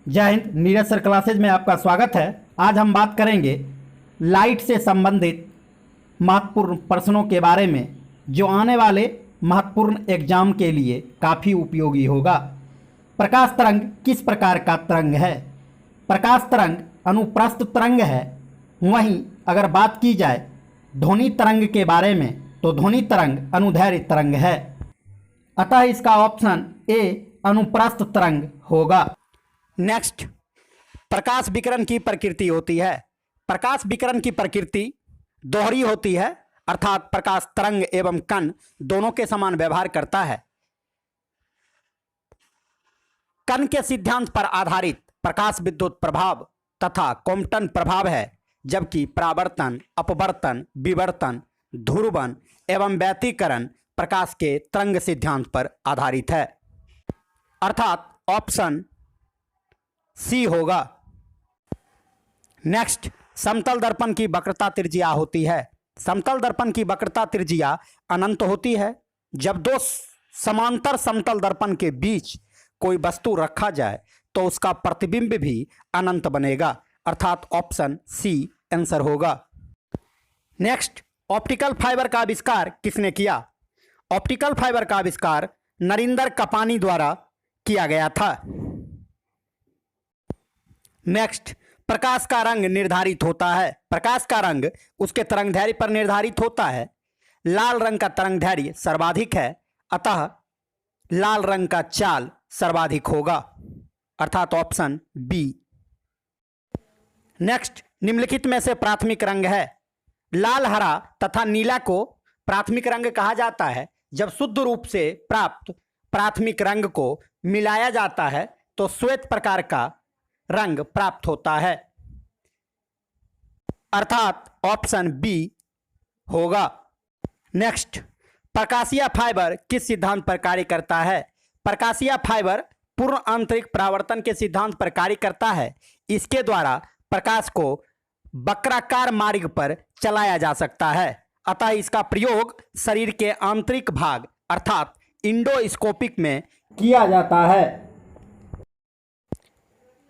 जय Hind. Neeraj sir classes में आपका स्वागत है। आज हम बात करेंगे लाइट से संबंधित महत्वपूर्ण प्रश्नों के बारे में जो आने वाले महत्वपूर्ण एग्जाम के लिए काफ़ी उपयोगी होगा। प्रकाश तरंग किस प्रकार का तरंग है? प्रकाश तरंग अनुप्रस्थ तरंग है। वहीं अगर बात की जाए ध्वनि तरंग के बारे में तो ध्वनि तरंग अनुदैर्घ्य तरंग है। अतः इसका ऑप्शन ए अनुप्रस्थ तरंग होगा। नेक्स्ट, प्रकाश विकिरण की प्रकृति होती है। प्रकाश विकिरण की प्रकृति दोहरी होती है, अर्थात प्रकाश तरंग एवं कण दोनों के समान व्यवहार करता है। कण के सिद्धांत पर आधारित प्रकाश विद्युत प्रभाव तथा कॉम्पटन प्रभाव है, जबकि परावर्तन, अपवर्तन, विवर्तन, ध्रुवण एवं व्यतिकरण प्रकाश के तरंग सिद्धांत पर आधारित है, अर्थात ऑप्शन सी होगा। नेक्स्ट, समतल दर्पण की वक्रता त्रिज्या होती है। समतल दर्पण की वक्रता त्रिज्या अनंत होती है। जब दो समांतर समतल दर्पण के बीच कोई वस्तु रखा जाए तो उसका प्रतिबिंब भी अनंत बनेगा, अर्थात ऑप्शन सी आंसर होगा। नेक्स्ट, ऑप्टिकल फाइबर का आविष्कार किसने किया? ऑप्टिकल फाइबर का आविष्कार नरिंदर कपानी द्वारा किया गया था। नेक्स्ट, प्रकाश का रंग निर्धारित होता है। प्रकाश का रंग उसके तरंगदैर्घ्य पर निर्धारित होता है। लाल रंग का तरंगदैर्घ्य सर्वाधिक है, अतः लाल रंग का चाल सर्वाधिक होगा, अर्थात ऑप्शन बी। नेक्स्ट, निम्नलिखित में से प्राथमिक रंग है। लाल, हरा तथा नीला को प्राथमिक रंग कहा जाता है। जब शुद्ध रूप से प्राप्त प्राथमिक रंग को मिलाया जाता है तो श्वेत प्रकार का रंग प्राप्त होता है, अर्थात ऑप्शन बी होगा। नेक्स्ट, प्रकाशीय फाइबर किस सिद्धांत पर कार्य करता है? प्रकाशीय फाइबर पूर्ण आंतरिक परावर्तन के सिद्धांत पर कार्य करता है। इसके द्वारा प्रकाश को वक्राकार मार्ग पर चलाया जा सकता है, अतः इसका प्रयोग शरीर के आंतरिक भाग अर्थात इंडोस्कोपिक में किया जाता है।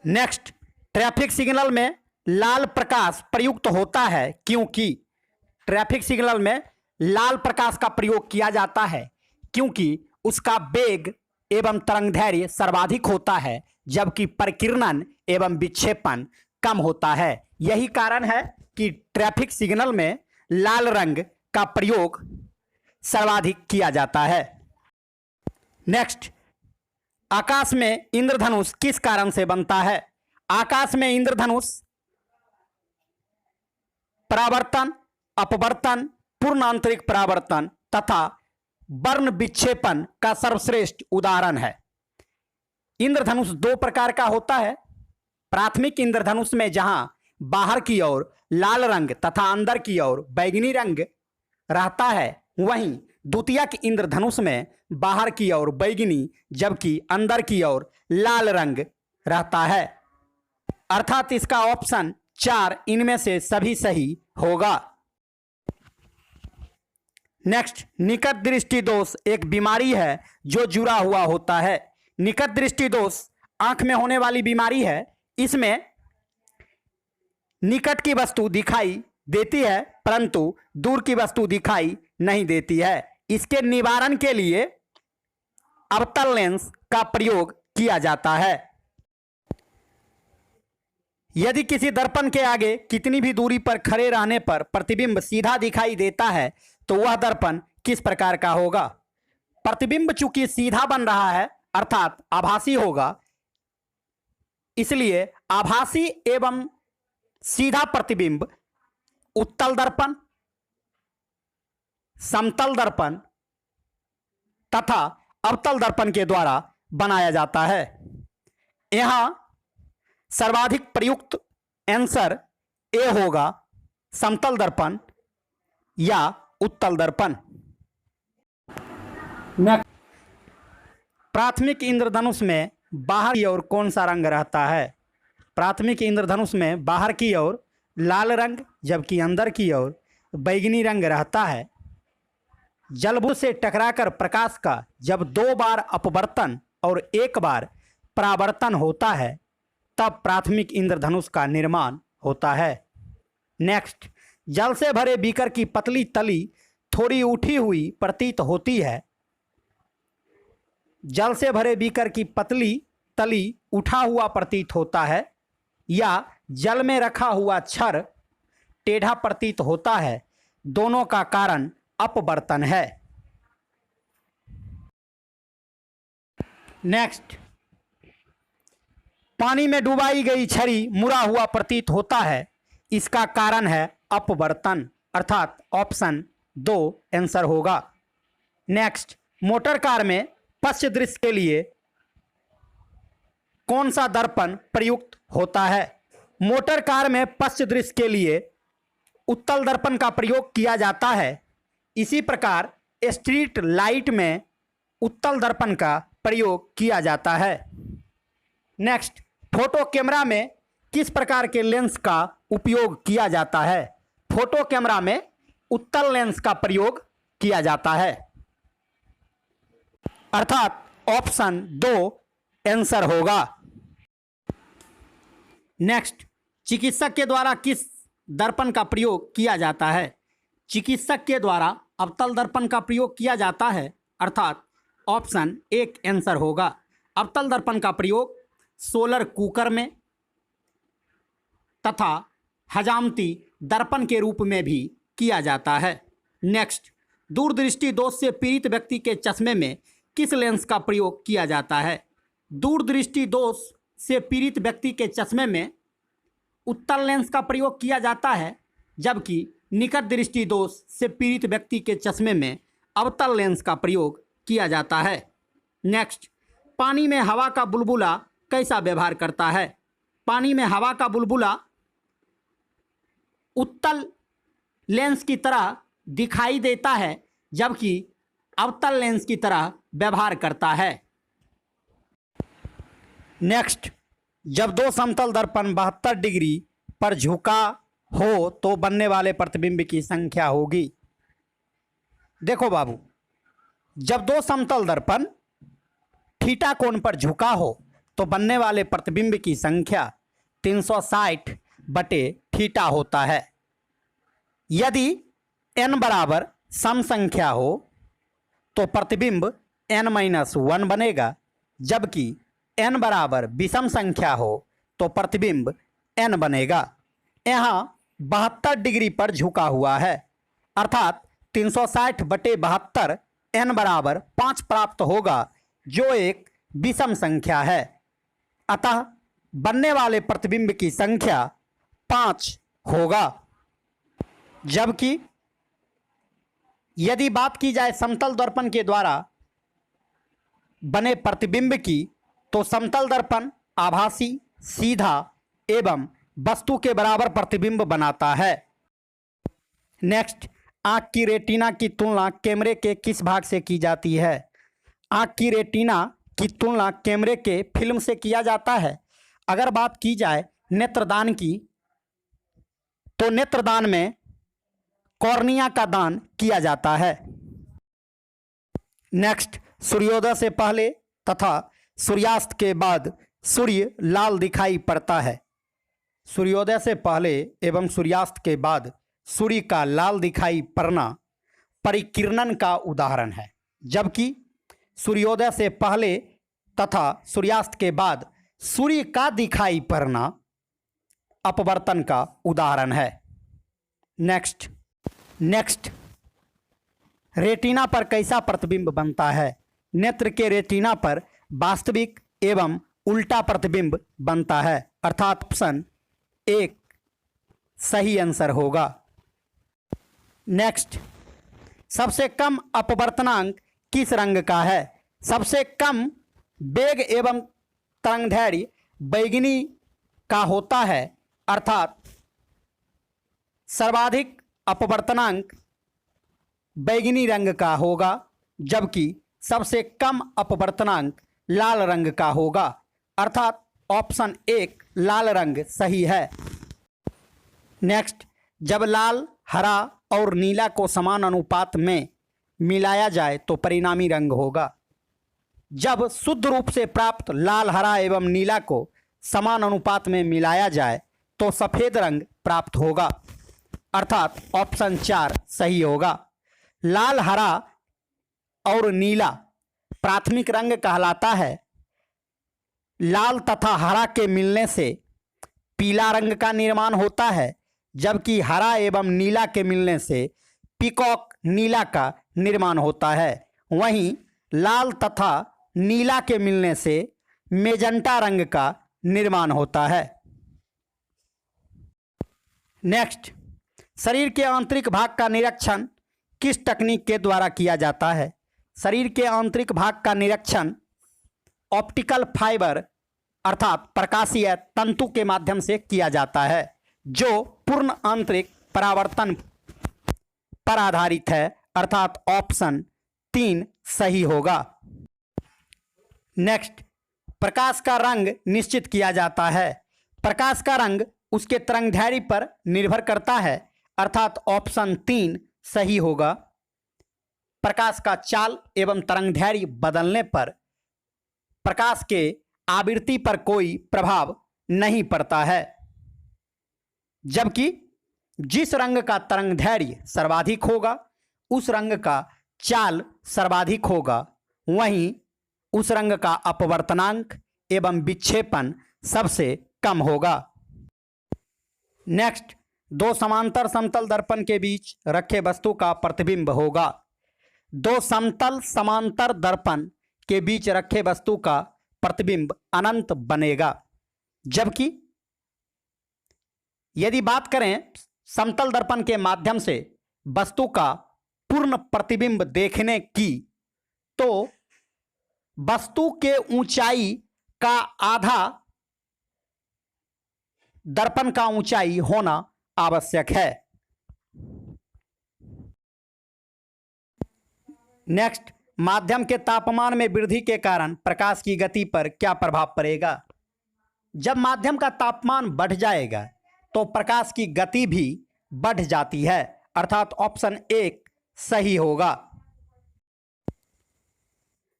नेक्स्ट, ट्रैफिक सिग्नल में लाल प्रकाश प्रयुक्त होता है क्योंकि ट्रैफिक सिग्नल में लाल प्रकाश का प्रयोग किया जाता है क्योंकि उसका वेग एवं तरंगदैर्घ्य सर्वाधिक होता है, जबकि परिकिरणन एवं विक्षेपण कम होता है। यही कारण है कि ट्रैफिक सिग्नल में लाल रंग का प्रयोग सर्वाधिक किया जाता है। नेक्स्ट, आकाश में इंद्रधनुष किस कारण से बनता है? आकाश में इंद्रधनुष परावर्तन, अपवर्तन, पूर्ण आंतरिक परावर्तन तथा वर्ण विक्षेपण का सर्वश्रेष्ठ उदाहरण है। इंद्रधनुष दो प्रकार का होता है। प्राथमिक इंद्रधनुष में जहां बाहर की ओर लाल रंग तथा अंदर की ओर बैंगनी रंग रहता है, वहीं द्वितीयक इंद्रधनुष में बाहर की ओर बैंगनी जबकि अंदर की ओर लाल रंग रहता है, अर्थात इसका ऑप्शन 4 इनमें से सभी सही होगा। नेक्स्ट, निकट दृष्टि दोष एक बीमारी है जो जुड़ा हुआ होता है। निकट दृष्टि दोष आंख में होने वाली बीमारी है। इसमें निकट की वस्तु दिखाई देती है परंतु दूर की वस्तु दिखाई नहीं देती है। इसके निवारण के लिए अवतल लेंस का प्रयोग किया जाता है। यदि किसी दर्पण के आगे कितनी भी दूरी पर खड़े रहने पर प्रतिबिंब सीधा दिखाई देता है तो वह दर्पण किस प्रकार का होगा? प्रतिबिंब चूंकि सीधा बन रहा है अर्थात आभासी होगा, इसलिए आभासी एवं सीधा प्रतिबिंब उत्तल दर्पण, समतल दर्पण तथा अवतल दर्पण के द्वारा बनाया जाता है। यहां सर्वाधिक प्रयुक्त आंसर ए होगा, समतल दर्पण या उत्तल दर्पण। प्राथमिक इंद्रधनुष में बाहर की ओर कौन सा रंग रहता है? प्राथमिक इंद्रधनुष में बाहर की ओर लाल रंग जबकि अंदर की ओर बैंगनी रंग रहता है। जलभुज से टकराकर प्रकाश का जब 2 बार अपवर्तन और 1 बार परावर्तन होता है तब प्राथमिक इंद्रधनुष का निर्माण होता है। नेक्स्ट, जल से भरे बीकर की पतली तली थोड़ी उठी हुई प्रतीत होती है। जल से भरे बीकर की पतली तली उठा हुआ प्रतीत होता है या जल में रखा हुआ छर टेढ़ा प्रतीत होता है। दोनों का कारण अपवर्तन है। नेक्स्ट, पानी में डुबाई गई छड़ी मुड़ा हुआ प्रतीत होता है। इसका कारण है अपवर्तन, अर्थात ऑप्शन 2 आंसर होगा। नेक्स्ट, मोटर कार में पश्च दृश्य के लिए कौन सा दर्पण प्रयुक्त होता है? मोटर कार में पश्च दृश्य के लिए उत्तल दर्पण का प्रयोग किया जाता है। इसी प्रकार स्ट्रीट लाइट में उत्तल दर्पण का प्रयोग किया जाता है। नेक्स्ट, फोटो कैमरा में किस प्रकार के लेंस का उपयोग किया जाता है? फोटो कैमरा में उत्तल लेंस का प्रयोग किया जाता है, अर्थात ऑप्शन 2 आंसर होगा। नेक्स्ट, चिकित्सक के द्वारा किस दर्पण का प्रयोग किया जाता है? चिकित्सक के द्वारा अवतल दर्पण का प्रयोग किया जाता है, अर्थात ऑप्शन 1 आंसर होगा। अवतल दर्पण का प्रयोग सोलर कुकर में तथा हजामती दर्पण के रूप में भी किया जाता है। नेक्स्ट, दूरदृष्टि दोष से पीड़ित व्यक्ति के चश्मे में किस लेंस का प्रयोग किया जाता है? दूरदृष्टि दोष से पीड़ित व्यक्ति के चश्मे में उत्तल लेंस का प्रयोग किया जाता है, जबकि निकट दृष्टि दोष से पीड़ित व्यक्ति के चश्मे में अवतल लेंस का प्रयोग किया जाता है। नेक्स्ट, पानी में हवा का बुलबुला कैसा व्यवहार करता है? पानी में हवा का बुलबुला उत्तल लेंस की तरह दिखाई देता है, जबकि अवतल लेंस की तरह व्यवहार करता है। नेक्स्ट, जब दो समतल दर्पण 72 डिग्री पर झुका हो तो बनने वाले प्रतिबिंब की संख्या होगी। देखो बाबू, जब दो समतल दर्पण थीटा कोण पर झुका हो तो बनने वाले प्रतिबिंब की संख्या 360 बटे थीटा होता है। यदि n बराबर सम संख्या हो तो प्रतिबिंब n-1 बनेगा, जबकि n बराबर विषम संख्या हो तो प्रतिबिंब n बनेगा। यहाँ 72 डिग्री पर झुका हुआ है, अर्थात 360 बटे 72 n बराबर 5 प्राप्त होगा, जो एक विषम संख्या है। अतः बनने वाले प्रतिबिंब की संख्या 5 होगा। जबकि यदि बात की जाए समतल दर्पण के द्वारा बने प्रतिबिंब की, तो समतल दर्पण आभासी, सीधा एवं वस्तु के बराबर प्रतिबिंब बनाता है। नेक्स्ट, आँख की रेटिना की तुलना कैमरे के किस भाग से की जाती है? आँख की रेटिना की तुलना कैमरे के फिल्म से किया जाता है। अगर बात की जाए नेत्रदान की, तो नेत्रदान में कॉर्निया का दान किया जाता है। नेक्स्ट, सूर्योदय से पहले तथा सूर्यास्त के बाद सूर्य लाल दिखाई पड़ता है। सूर्योदय से पहले एवं सूर्यास्त के बाद सूर्य का लाल दिखाई पड़ना परिकिरणन का उदाहरण है, जबकि सूर्योदय से पहले तथा सूर्यास्त के बाद सूर्य का दिखाई पड़ना अपवर्तन का उदाहरण है। नेक्स्ट, रेटिना पर कैसा प्रतिबिंब बनता है? नेत्र के रेटिना पर वास्तविक एवं उल्टा प्रतिबिंब बनता है, अर्थात ऑप्शन 1 सही आंसर होगा। नेक्स्ट, सबसे कम अपवर्तनांक किस रंग का है? सबसे कम वेग एवं तरंगदैर्घ्य बैगनी का होता है, अर्थात सर्वाधिक अपवर्तनांक बैगनी रंग का होगा, जबकि सबसे कम अपवर्तनांक लाल रंग का होगा, अर्थात ऑप्शन 1 लाल रंग सही है। नेक्स्ट, जब लाल, हरा और नीला को समान अनुपात में मिलाया जाए तो परिणामी रंग होगा। जब शुद्ध रूप से प्राप्त लाल, हरा एवं नीला को समान अनुपात में मिलाया जाए तो सफ़ेद रंग प्राप्त होगा, अर्थात ऑप्शन 4 सही होगा। लाल, हरा और नीला प्राथमिक रंग कहलाता है। लाल तथा हरा के मिलने से पीला रंग का निर्माण होता है, जबकि हरा एवं नीला के मिलने से पीकॉक नीला का निर्माण होता है। वहीं लाल तथा नीला के मिलने से मेजेंटा रंग का निर्माण होता है। नेक्स्ट, शरीर के आंतरिक भाग का निरीक्षण किस तकनीक के द्वारा किया जाता है? शरीर के आंतरिक भाग का निरीक्षण ऑप्टिकल फाइबर अर्थात प्रकाशीय तंतु के माध्यम से किया जाता है, जो पूर्ण आंतरिक परावर्तन पर आधारित है, अर्थात ऑप्शन 3 सही होगा। नेक्स्ट, प्रकाश का रंग निश्चित किया जाता है। प्रकाश का रंग उसके तरंगदैर्घ्य पर निर्भर करता है, अर्थात ऑप्शन 3 सही होगा। प्रकाश का चाल एवं तरंगदैर्घ्य बदलने पर प्रकाश के आवृत्ति पर कोई प्रभाव नहीं पड़ता है, जबकि जिस रंग का तरंगदैर्घ्य सर्वाधिक होगा उस रंग का चाल सर्वाधिक होगा, वहीं उस रंग का अपवर्तनांक एवं विक्षेपण सबसे कम होगा। नेक्स्ट, दो समांतर समतल दर्पण के बीच रखे वस्तु का प्रतिबिंब होगा। दो समतल समांतर दर्पण के बीच रखे वस्तु का प्रतिबिंब अनंत बनेगा, जबकि यदि बात करें समतल दर्पण के माध्यम से वस्तु का पूर्ण प्रतिबिंब देखने की, तो वस्तु के ऊंचाई का आधा दर्पण का ऊंचाई होना आवश्यक है। नेक्स्ट, माध्यम के तापमान में वृद्धि के कारण प्रकाश की गति पर क्या प्रभाव पड़ेगा? जब माध्यम का तापमान बढ़ जाएगा तो प्रकाश की गति भी बढ़ जाती है, अर्थात ऑप्शन 1 सही होगा।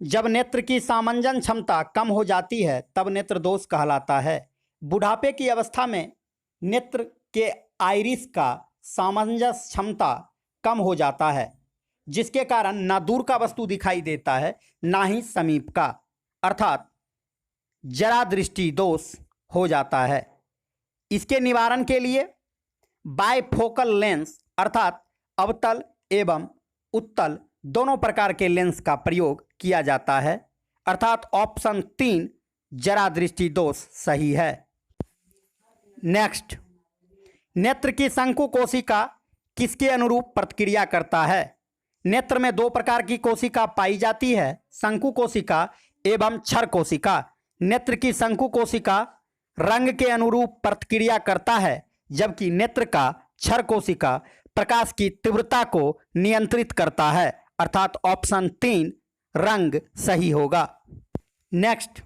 जब नेत्र की सामंजन क्षमता कम हो जाती है तब नेत्र दोष कहलाता है। बुढ़ापे की अवस्था में नेत्र के आइरिस का सामंजस्य क्षमता कम हो जाता है, जिसके कारण ना दूर का वस्तु दिखाई देता है ना ही समीप का, अर्थात जरा दृष्टि दोष हो जाता है। इसके निवारण के लिए बायफोकल लेंस अर्थात अवतल एवं उत्तल दोनों प्रकार के लेंस का प्रयोग किया जाता है, अर्थात ऑप्शन 3 जरा दृष्टि दोष सही है। नेक्स्ट, नेत्र की शंकु कोशिका किसके अनुरूप प्रतिक्रिया करता है? नेत्र में दो प्रकार की कोशिका पाई जाती है, शंकु कोशिका एवं क्षर कोशिका। नेत्र की शंकु कोशिका रंग के अनुरूप प्रतिक्रिया करता है, जबकि नेत्र का क्षर कोशिका प्रकाश की तीव्रता को नियंत्रित करता है, अर्थात ऑप्शन 3 रंग सही होगा। नेक्स्ट,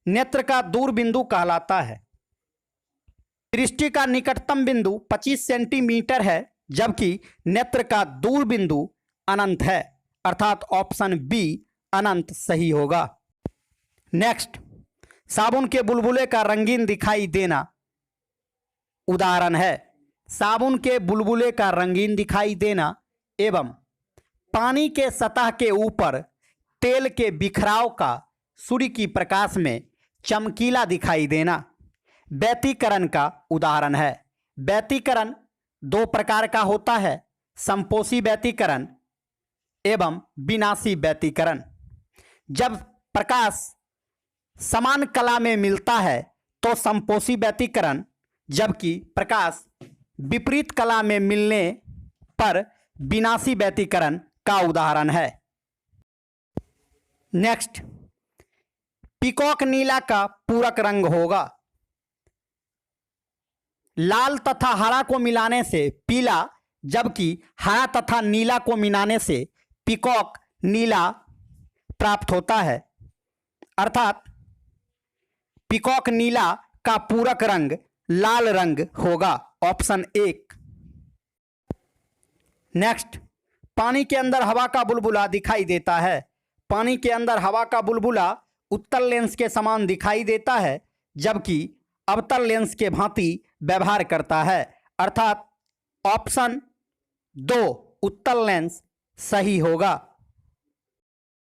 नेत्र का दूर बिंदु कहलाता है। दृष्टि का निकटतम बिंदु 25 सेंटीमीटर है, जबकि नेत्र का दूर बिंदु अनंत है, अर्थात ऑप्शन बी अनंत सही होगा। नेक्स्ट, साबुन के बुलबुले का रंगीन दिखाई देना उदाहरण है। साबुन के बुलबुले का रंगीन दिखाई देना एवं पानी के सतह के ऊपर तेल के बिखराव का सूर्य की प्रकाश में चमकीला दिखाई देना व्यतिकरण का उदाहरण है। व्यतिकरण दो प्रकार का होता है, संपोषी व्यतिकरण एवं विनाशी व्यतिकरण। जब प्रकाश समान कला में मिलता है तो संपोषी व्यतिकरण, जबकि प्रकाश विपरीत कला में मिलने पर विनाशी व्यतिकरण का उदाहरण है। नेक्स्ट, पीकॉक नीला का पूरक रंग होगा। लाल तथा हरा को मिलाने से पीला, जबकि हरा तथा नीला को मिलाने से पीकॉक नीला प्राप्त होता है, अर्थात पीकॉक नीला का पूरक रंग लाल रंग होगा, ऑप्शन 1। नेक्स्ट, पानी के अंदर हवा का बुलबुला दिखाई देता है। पानी के अंदर हवा का बुलबुला उत्तल लेंस के समान दिखाई देता है, जबकि अवतल लेंस के भांति व्यवहार करता है, अर्थात ऑप्शन 2 उत्तल लेंस सही होगा।